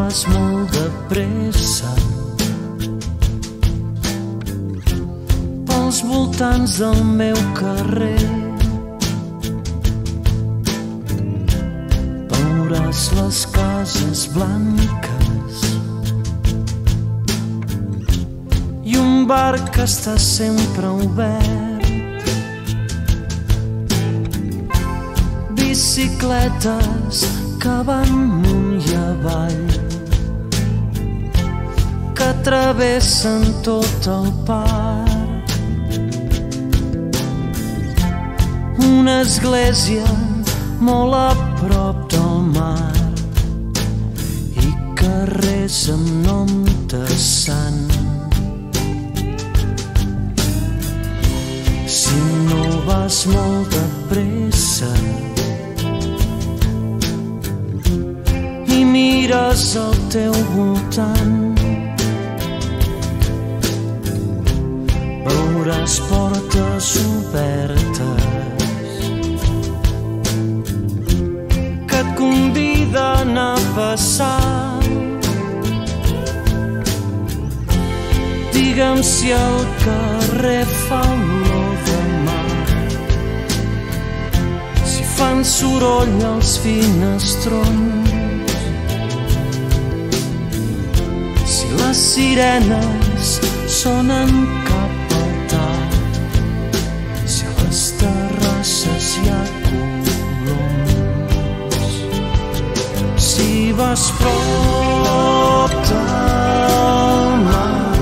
vas molt de pressa pels voltants del meu carrer. Veuràs les cases blanques i un bar que està sempre obert, bicicletes que van amunt i avall, que travessen tot el parc, una església molt a prop del mar i carrers amb nom de sant. Si no vas molt de pressa i mires al teu voltant, veuràs portes obertes que et conviden a passar. Digue'm si el carrer fa olor de mar, si fan soroll els finestrons, si les sirenes sonen cap al tard, si a les terrasses hi ha coloms, si vas prop del mar,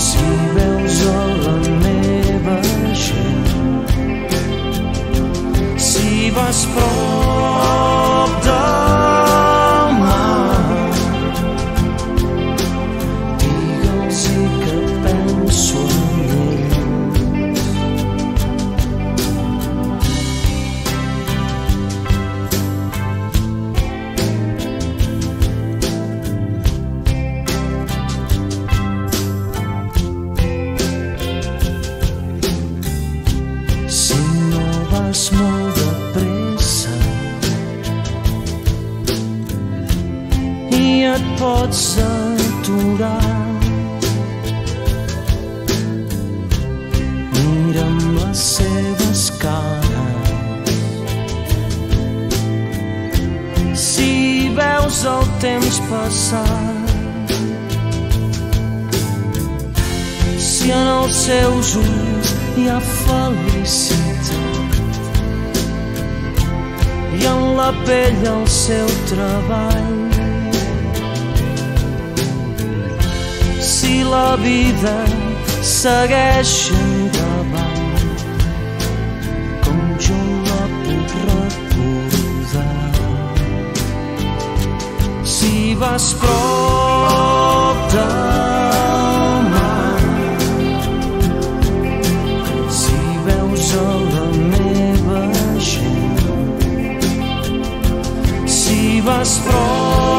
si veus a la meva gent, si vas prop del mar, digue'ls-hi que penso en ells. Si no vas molt de pressa i et pots aturar, mira'm les seves cares. Si veus el temps passar, si en els seus ulls hi ha felicitat i en la pell el seu treball, si la vida segueix endavant com jo la puc recordar, si vas prop del mar, si veus a la meva gent, si vas prop